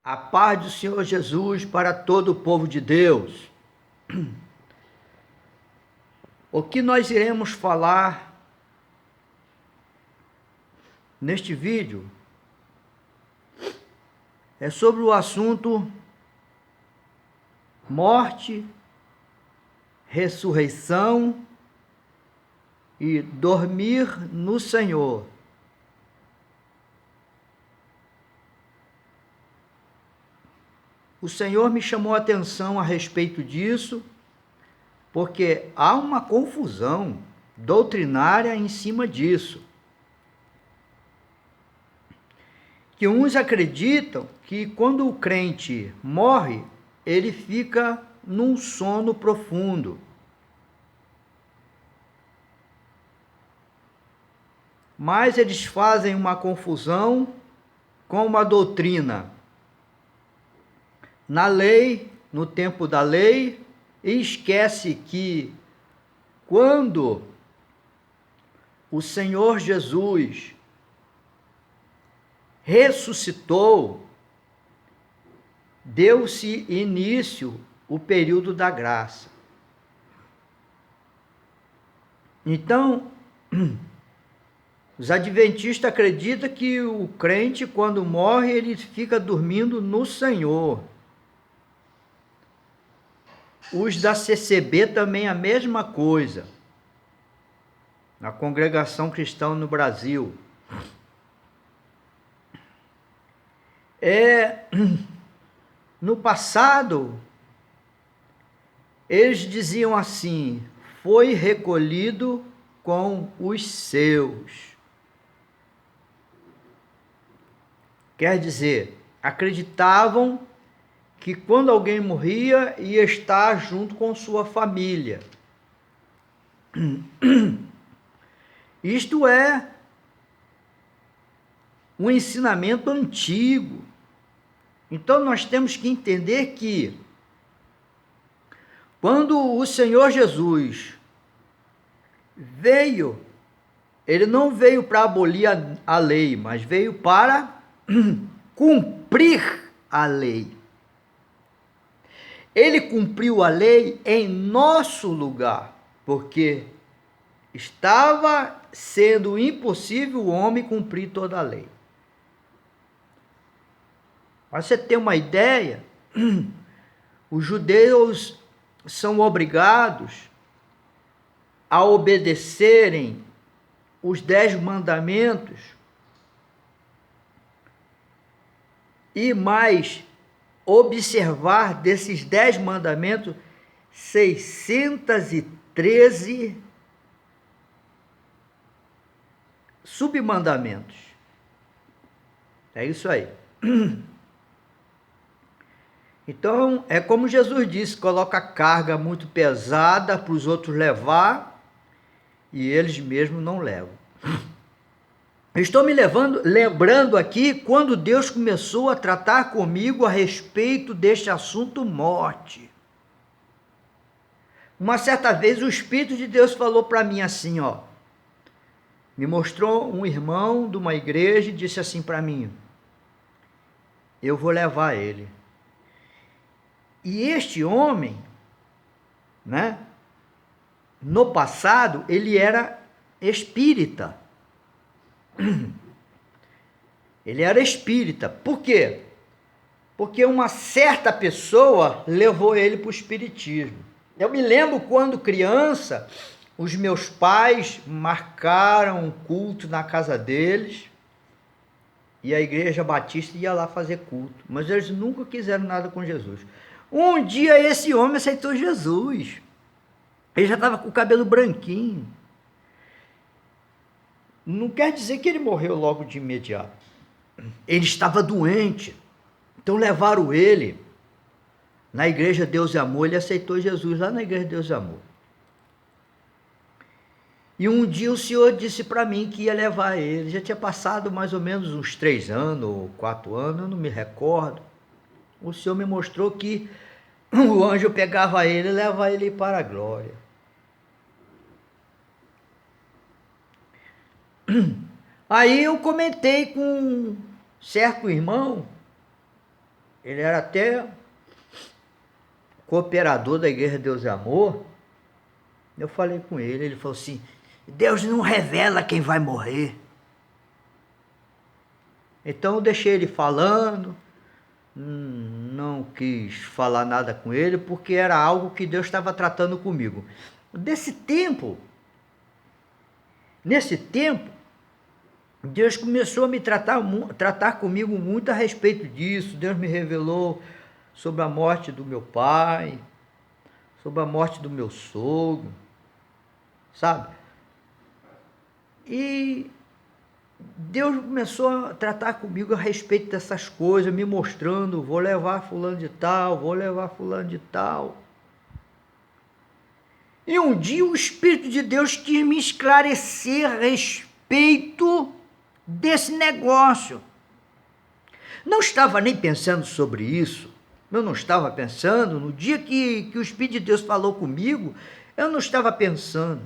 A paz do Senhor Jesus para todo o povo de Deus. O que nós iremos falar neste vídeo é sobre o assunto morte, ressurreição e dormir no Senhor. O Senhor me chamou a atenção a respeito disso, porque há uma confusão doutrinária em cima disso. Que uns acreditam que quando o crente morre, ele fica num sono profundo. Mas eles fazem uma confusão com uma doutrina na lei, no tempo da lei, e esquece que quando o Senhor Jesus ressuscitou, deu-se início o período da graça. Então, os adventistas acreditam que o crente, quando morre, ele fica dormindo no Senhor. Os da CCB também a mesma coisa, na Congregação Cristã no Brasil. No passado, eles diziam assim: foi recolhido com os seus. Quer dizer, acreditavam que quando alguém morria, ia estar junto com sua família. Isto é um ensinamento antigo. Então nós temos que entender que quando o Senhor Jesus veio, ele não veio para abolir a lei, mas veio para cumprir a lei. Ele cumpriu a lei em nosso lugar, porque estava sendo impossível o homem cumprir toda a lei. Para você ter uma ideia, os judeus são obrigados a obedecerem os 10 mandamentos e mais observar desses 10 mandamentos 613 submandamentos. É isso aí. Então, é como Jesus disse, coloca carga muito pesada para os outros levar e eles mesmos não levam. Estou me lembrando aqui quando Deus começou a tratar comigo a respeito deste assunto morte. Uma certa vez o Espírito de Deus falou para mim assim, me mostrou um irmão de uma igreja e disse assim para mim: eu vou levar ele. E este homem, no passado, ele era espírita. Ele era espírita. Por quê? Porque uma certa pessoa levou ele para o espiritismo. Eu me lembro quando criança, os meus pais marcaram um culto na casa deles e a igreja batista ia lá fazer culto. Mas eles nunca quiseram nada com Jesus. Um dia esse homem aceitou Jesus. Ele já estava com o cabelo branquinho. Não quer dizer que ele morreu logo de imediato. Ele estava doente. Então levaram ele na igreja Deus e Amor. Ele aceitou Jesus lá na igreja Deus e Amor. E um dia o Senhor disse para mim que ia levar ele. Já tinha passado mais ou menos uns 3 anos ou 4 anos, eu não me recordo. O Senhor me mostrou que o anjo pegava ele e levava ele para a glória. Aí eu comentei com um certo irmão, ele era até cooperador da Igreja Deus e Amor. Eu falei com ele falou assim, Deus não revela quem vai morrer. Então eu deixei ele falando, não quis falar nada com ele, porque era algo que Deus estava tratando comigo. Nesse tempo, Deus começou a me tratar comigo muito a respeito disso. Deus me revelou sobre a morte do meu pai, sobre a morte do meu sogro, sabe? E Deus começou a tratar comigo a respeito dessas coisas, me mostrando, vou levar fulano de tal, vou levar fulano de tal. E um dia o Espírito de Deus quis me esclarecer a respeito desse negócio. Não estava nem pensando sobre isso, eu não estava pensando, no dia que o Espírito de Deus falou comigo, eu não estava pensando.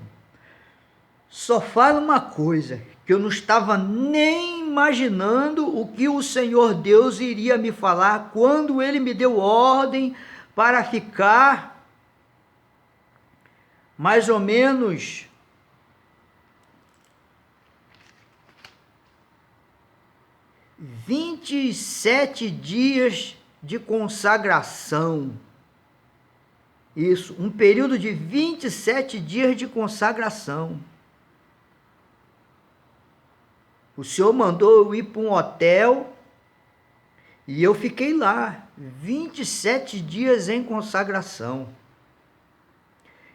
Só fala uma coisa, que eu não estava nem imaginando o que o Senhor Deus iria me falar quando Ele me deu ordem para ficar mais ou menos 27 dias de consagração. Isso, um período de 27 dias de consagração. O Senhor mandou eu ir para um hotel e eu fiquei lá 27 dias em consagração.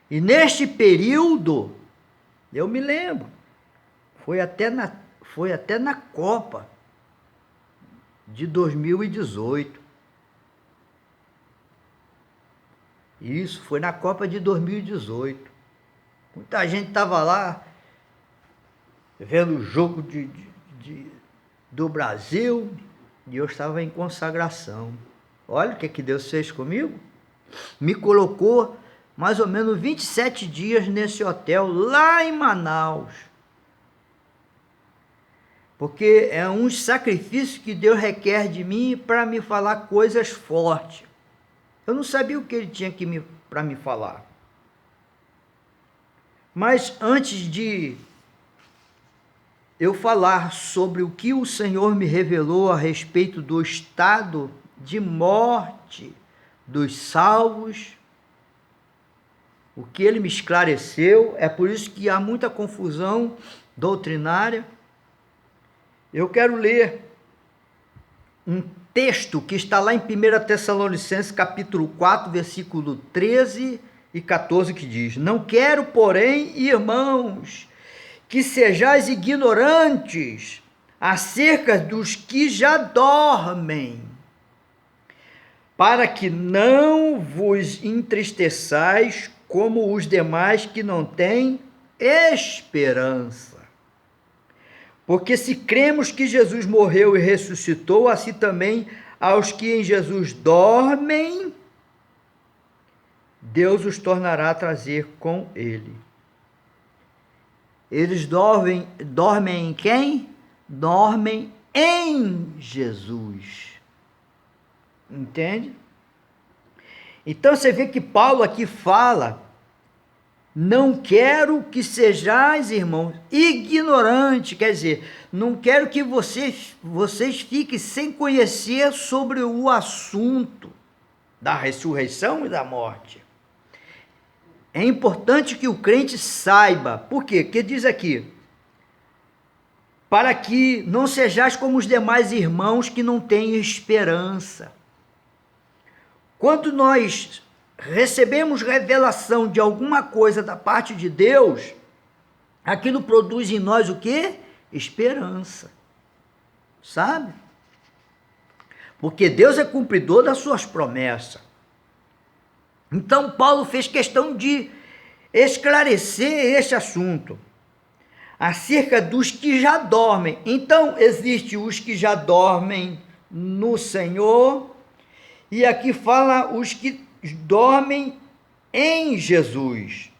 E neste período, eu me lembro, foi até na Copa de 2018. Isso, foi na Copa de 2018. Muita gente estava lá vendo o jogo do Brasil e eu estava em consagração. Olha o que Deus fez comigo. Me colocou mais ou menos 27 dias nesse hotel lá em Manaus. Porque é um sacrifício que Deus requer de mim para me falar coisas fortes. Eu não sabia o que Ele tinha para me falar. Mas antes de eu falar sobre o que o Senhor me revelou a respeito do estado de morte dos salvos, o que Ele me esclareceu, é por isso que há muita confusão doutrinária. Eu quero ler um texto que está lá em 1 Tessalonicenses capítulo 4, versículo 13 e 14, que diz: Não quero, porém, irmãos, que sejais ignorantes acerca dos que já dormem, para que não vos entristeçais como os demais que não têm esperança. Porque se cremos que Jesus morreu e ressuscitou, assim também aos que em Jesus dormem, Deus os tornará a trazer com Ele. Eles dormem em quem? Dormem em Jesus. Entende? Então você vê que Paulo aqui fala: não quero que sejais, irmãos, ignorantes, quer dizer, não quero que vocês fiquem sem conhecer sobre o assunto da ressurreição e da morte. É importante que o crente saiba. Por quê? Porque diz aqui: para que não sejais como os demais irmãos que não têm esperança. Quando nós recebemos revelação de alguma coisa da parte de Deus, aquilo produz em nós o quê? Esperança. Sabe? Porque Deus é cumpridor das suas promessas. Então Paulo fez questão de esclarecer este assunto acerca dos que já dormem. Então existe os que já dormem no Senhor, e aqui fala os que dormem em Jesus.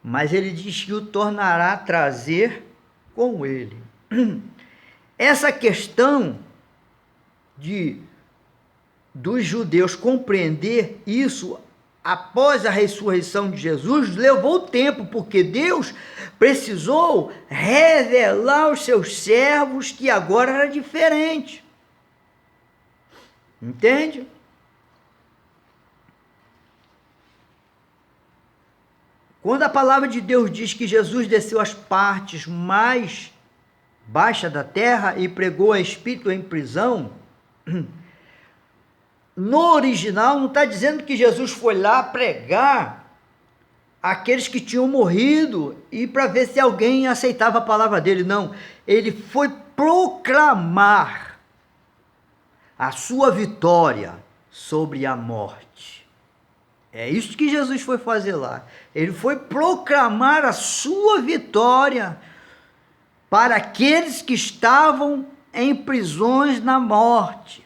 Mas ele diz que o tornará a trazer com ele. Essa questão dos judeus compreender isso após a ressurreição de Jesus levou tempo, porque Deus precisou revelar aos seus servos que agora era diferente. Entende? Quando a palavra de Deus diz que Jesus desceu às partes mais baixas da terra e pregou a espírito em prisão, no original não está dizendo que Jesus foi lá pregar aqueles que tinham morrido e para ver se alguém aceitava a palavra dele. Não, ele foi proclamar a sua vitória sobre a morte. É isso que Jesus foi fazer lá. Ele foi proclamar a sua vitória para aqueles que estavam em prisões na morte.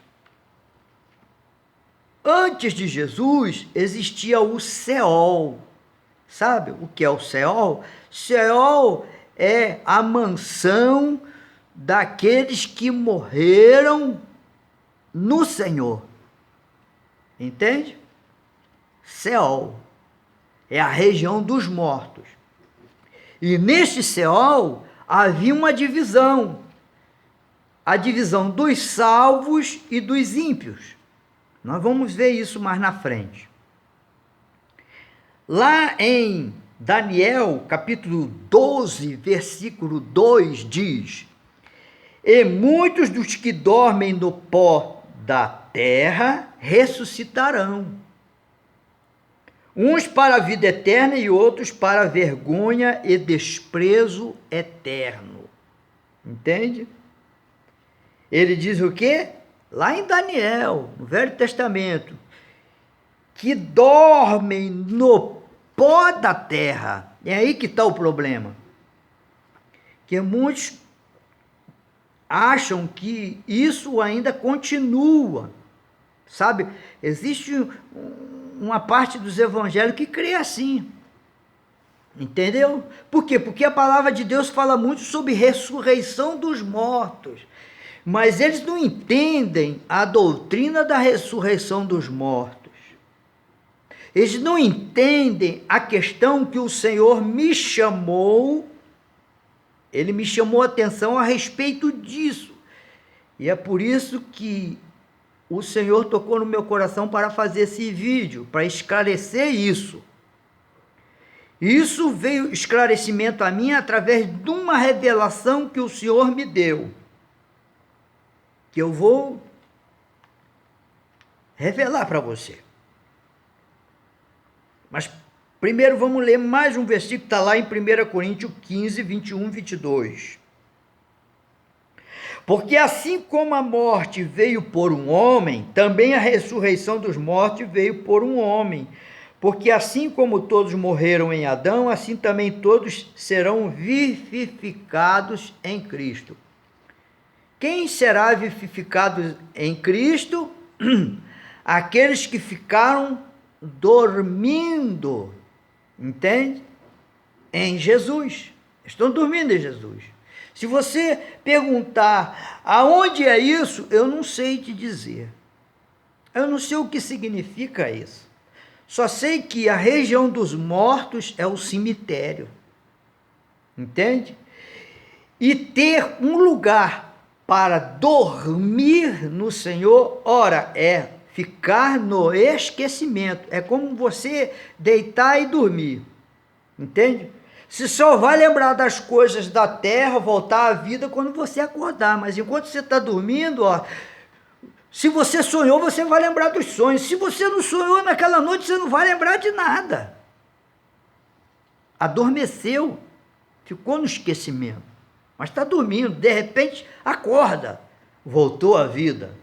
Antes de Jesus, existia o Seol. Sabe o que é o Seol? Seol é a mansão daqueles que morreram no Senhor. Entende? Seol é a região dos mortos. E neste Seol havia uma divisão. A divisão dos salvos e dos ímpios. Nós vamos ver isso mais na frente. Lá em Daniel, capítulo 12, versículo 2, diz: e muitos dos que dormem no pó da terra ressuscitarão, uns para a vida eterna e outros para a vergonha e desprezo eterno. Entende? Ele diz o quê? Lá em Daniel, no Velho Testamento, que dormem no pó da terra. É aí que está o problema. Que muitos acham que isso ainda continua. Sabe? Existe uma parte dos evangelhos que crê assim. Entendeu? Por quê? Porque a palavra de Deus fala muito sobre ressurreição dos mortos. Mas eles não entendem a doutrina da ressurreição dos mortos. Eles não entendem a questão que o Senhor me chamou. Ele me chamou a atenção a respeito disso. E é por isso que o Senhor tocou no meu coração para fazer esse vídeo, para esclarecer isso. Isso veio esclarecimento a mim através de uma revelação que o Senhor me deu, que eu vou revelar para você. Mas primeiro vamos ler mais um versículo que está lá em 1 Coríntios 15, 21, 22. Porque assim como a morte veio por um homem, também a ressurreição dos mortos veio por um homem. Porque assim como todos morreram em Adão, assim também todos serão vivificados em Cristo. Quem será vivificado em Cristo? Aqueles que ficaram dormindo, entende? Em Jesus. Estão dormindo em Jesus. Se você perguntar aonde é isso, eu não sei te dizer. Eu não sei o que significa isso. Só sei que a região dos mortos é o cemitério. Entende? E ter um lugar para dormir no Senhor, ora, é ficar no esquecimento. É como você deitar e dormir. Entende? Você só vai lembrar das coisas da terra, voltar à vida quando você acordar. Mas enquanto você está dormindo, ó, se você sonhou, você vai lembrar dos sonhos. Se você não sonhou naquela noite, você não vai lembrar de nada. Adormeceu, ficou no esquecimento. Mas está dormindo, de repente acorda, voltou à vida.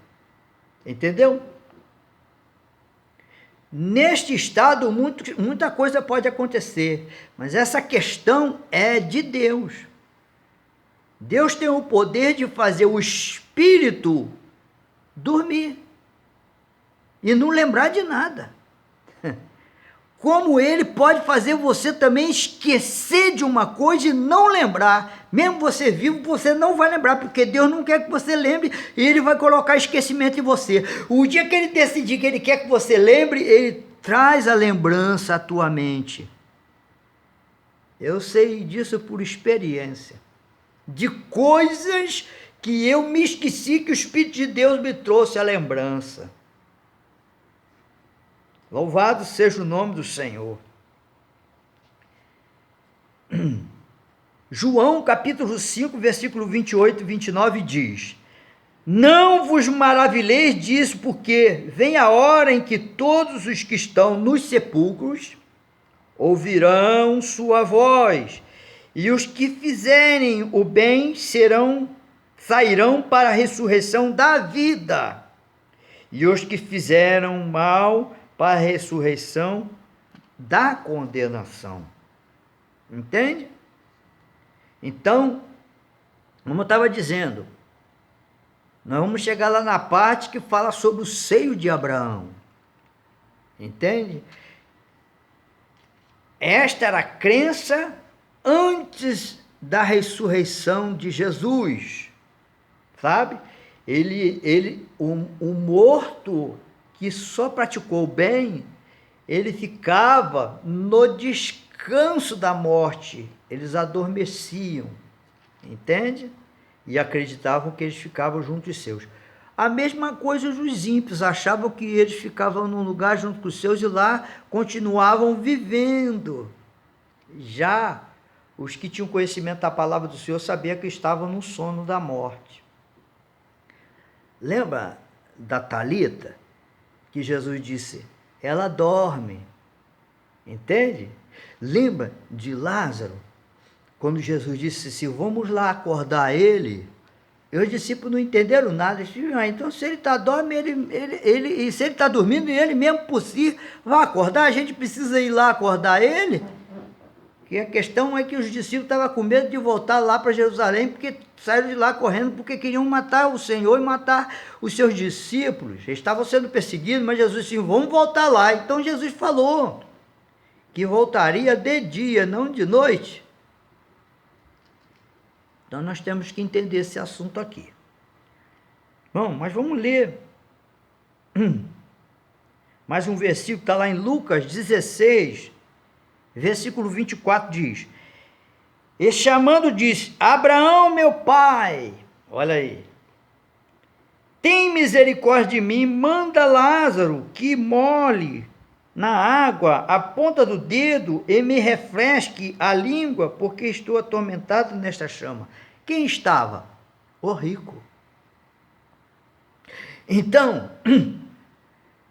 Entendeu? Neste estado, muita coisa pode acontecer, mas essa questão é de Deus. Deus tem o poder de fazer o espírito dormir e não lembrar de nada. como ele pode fazer você também esquecer de uma coisa e não lembrar. Mesmo você vivo, você não vai lembrar, porque Deus não quer que você lembre e ele vai colocar esquecimento em você. O dia que ele decidir que ele quer que você lembre, ele traz a lembrança à tua mente. Eu sei disso por experiência. De coisas que eu me esqueci, que o Espírito de Deus me trouxe a lembrança. Louvado seja o nome do Senhor. João capítulo 5, versículo 28 e 29 diz: não vos maravilheis disso, porque vem a hora em que todos os que estão nos sepulcros ouvirão sua voz, e os que fizerem o bem sairão para a ressurreição da vida, e os que fizeram mal para a ressurreição da condenação. Entende? Então, como eu estava dizendo, nós vamos chegar lá na parte que fala sobre o seio de Abraão. Entende? Esta era a crença antes da ressurreição de Jesus. Sabe? O morto que só praticou o bem, ele ficava no descanso da morte. Eles adormeciam. Entende? E acreditavam que eles ficavam junto de seus. A mesma coisa os ímpios, achavam que eles ficavam num lugar junto com os seus e lá continuavam vivendo. Já os que tinham conhecimento da palavra do Senhor sabiam que estavam no sono da morte. Lembra da Talita, que Jesus disse, ela dorme, entende? Lembra de Lázaro, quando Jesus disse assim, vamos lá acordar ele? E os discípulos não entenderam nada. Eles disseram, então se ele está dormindo, se ele está dormindo, ele mesmo por si vai acordar, a gente precisa ir lá acordar ele? Que a questão é que os discípulos estavam com medo de voltar lá para Jerusalém, porque saíram de lá correndo, porque queriam matar o Senhor e matar os seus discípulos. Eles estavam sendo perseguidos, mas Jesus disse, vamos voltar lá. Então Jesus falou que voltaria de dia, não de noite. Então nós temos que entender esse assunto aqui. Bom, mas vamos ler mais um versículo, está lá em Lucas 16, versículo 24, diz, e chamando disse, Abraão meu pai, olha aí, tem misericórdia de mim, manda Lázaro que molhe na água a ponta do dedo e me refresque a língua, porque estou atormentado nesta chama. Quem estava? O rico. Então,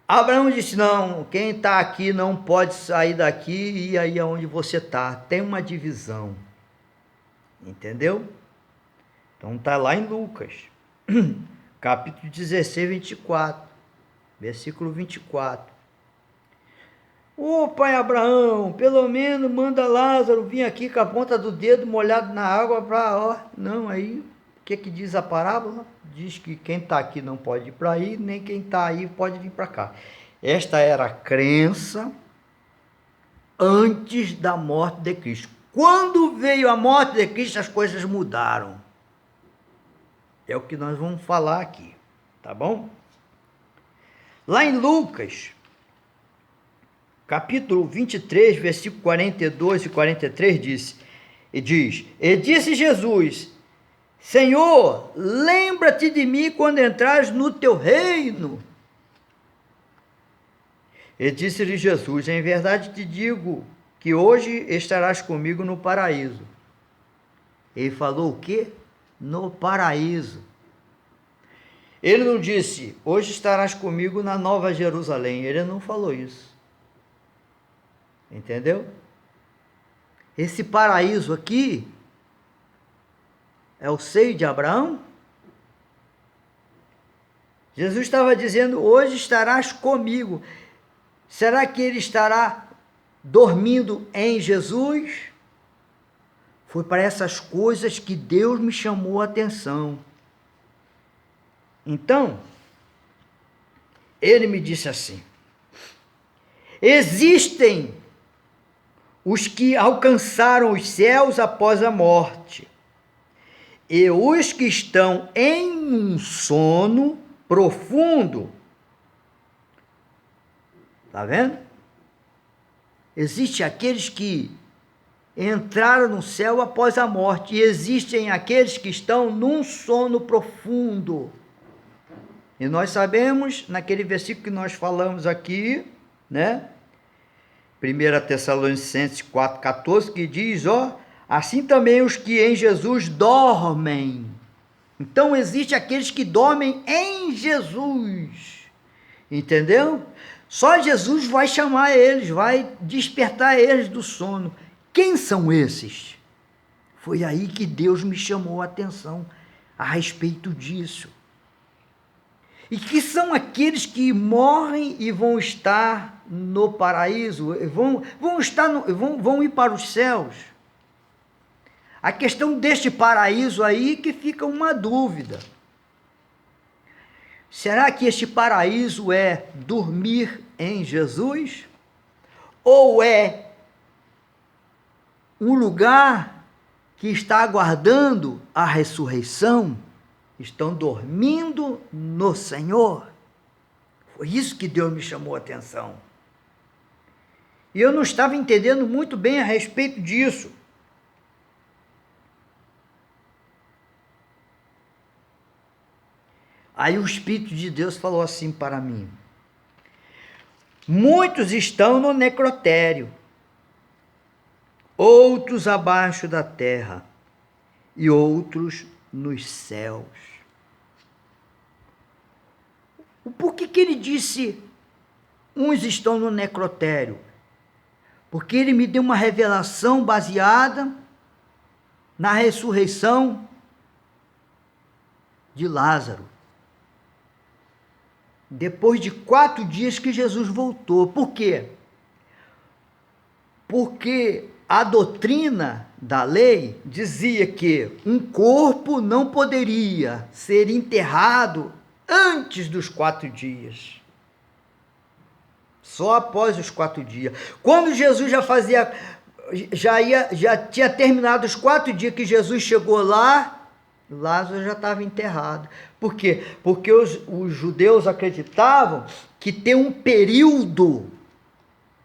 Abraão disse, não, quem está aqui não pode sair daqui e ir aí aonde você está. Tem uma divisão. Entendeu? Então está lá em Lucas, capítulo 16, 24, versículo 24. Ô pai Abraão, pelo menos manda Lázaro vir aqui com a ponta do dedo molhado na água para... Não, aí, o que diz a parábola? Diz que quem está aqui não pode ir para aí, nem quem está aí pode vir para cá. Esta era a crença antes da morte de Cristo. Quando veio a morte de Cristo, as coisas mudaram. É o que nós vamos falar aqui, tá bom? Lá em Lucas, capítulo 23, versículo 42 e 43, diz, e disse Jesus, Senhor, lembra-te de mim quando entrares no teu reino. E disse-lhe Jesus, em verdade te digo, que hoje estarás comigo no paraíso. Ele falou o quê? No paraíso. Ele não disse, hoje estarás comigo na Nova Jerusalém. Ele não falou isso. Entendeu? Esse paraíso aqui é o seio de Abraão? Jesus estava dizendo, hoje estarás comigo. Será que ele estará dormindo em Jesus? Foi para essas coisas que Deus me chamou a atenção. Então, ele me disse assim, existem os que alcançaram os céus após a morte, e os que estão em um sono profundo. Está vendo? Existem aqueles que entraram no céu após a morte, e existem aqueles que estão num sono profundo. E nós sabemos, naquele versículo que nós falamos aqui, né? 1 Tessalonicenses 4,14, que diz, assim também os que em Jesus dormem. Então, existem aqueles que dormem em Jesus. Entendeu? Só Jesus vai chamar eles, vai despertar eles do sono. Quem são esses? Foi aí que Deus me chamou a atenção a respeito disso. E que são aqueles que morrem e vão estar no paraíso, vão ir para os céus. A questão deste paraíso aí que fica uma dúvida. Será que este paraíso é dormir em Jesus? Ou é um lugar que está aguardando a ressurreição? Estão dormindo no Senhor. Foi isso que Deus me chamou a atenção. E eu não estava entendendo muito bem a respeito disso. Aí o Espírito de Deus falou assim para mim: muitos estão no necrotério, outros abaixo da terra e outros nos céus. Por que ele disse uns estão no necrotério? Porque ele me deu uma revelação baseada na ressurreição de Lázaro. Depois de 4 dias que Jesus voltou. Por quê? Porque a doutrina da lei dizia que um corpo não poderia ser enterrado antes dos 4 dias. Só após os 4 dias. Quando Jesus já tinha terminado os 4 dias que Jesus chegou lá, Lázaro já estava enterrado. Por quê? Porque os judeus acreditavam que tem um período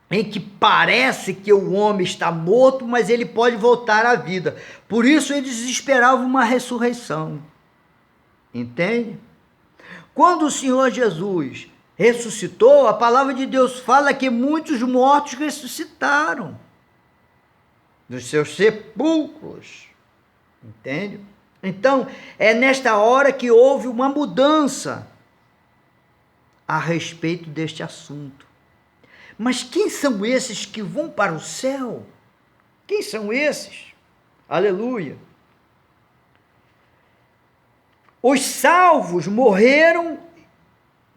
em que parece que o homem está morto, mas ele pode voltar à vida. Por isso eles esperavam uma ressurreição. Entende? Quando o Senhor Jesus ressuscitou, a palavra de Deus fala que muitos mortos ressuscitaram dos seus sepulcros. Entende? Então, é nesta hora que houve uma mudança a respeito deste assunto. Mas quem são esses que vão para o céu? Quem são esses? Aleluia! Os salvos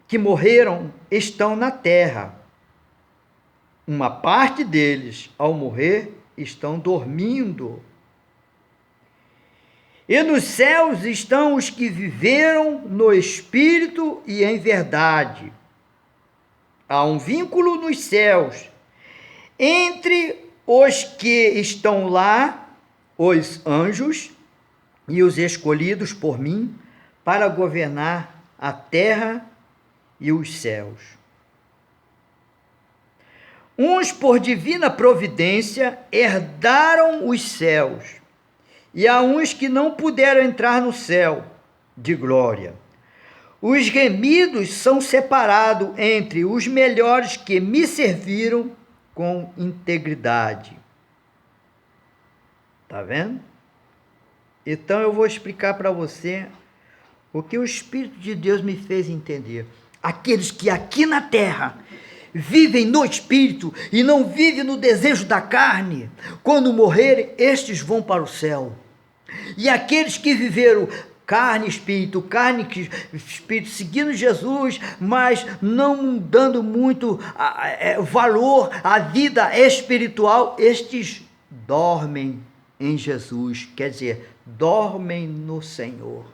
que morreram, estão na terra. Uma parte deles, ao morrer, estão dormindo. E nos céus estão os que viveram no Espírito e em verdade. Há um vínculo nos céus entre os que estão lá, os anjos e os escolhidos por mim, para governar a terra e os céus. Uns, por divina providência, herdaram os céus, e há uns que não puderam entrar no céu de glória. Os remidos são separados entre os melhores que me serviram com integridade. Está vendo? Então eu vou explicar para você o que o Espírito de Deus me fez entender. Aqueles que aqui na terra vivem no Espírito e não vivem no desejo da carne, quando morrerem, estes vão para o céu. E aqueles que viveram carne e espírito, seguindo Jesus, mas não dando muito valor à vida espiritual, estes dormem em Jesus, quer dizer, dormem no Senhor.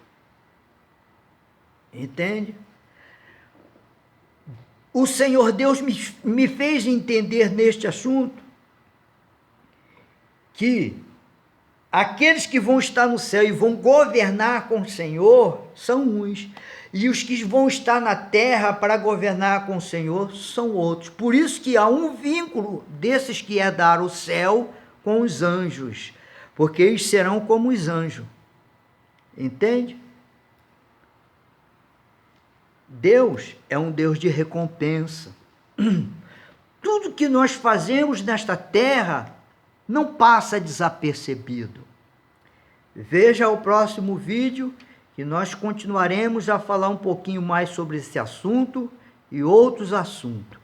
Entende? O Senhor Deus me fez entender neste assunto que aqueles que vão estar no céu e vão governar com o Senhor são uns, e os que vão estar na terra para governar com o Senhor são outros. Por isso que há um vínculo desses que herdaram o céu com os anjos, porque eles serão como os anjos. Entende? Deus é um Deus de recompensa. Tudo que nós fazemos nesta terra não passa desapercebido. Veja o próximo vídeo, que nós continuaremos a falar um pouquinho mais sobre esse assunto e outros assuntos.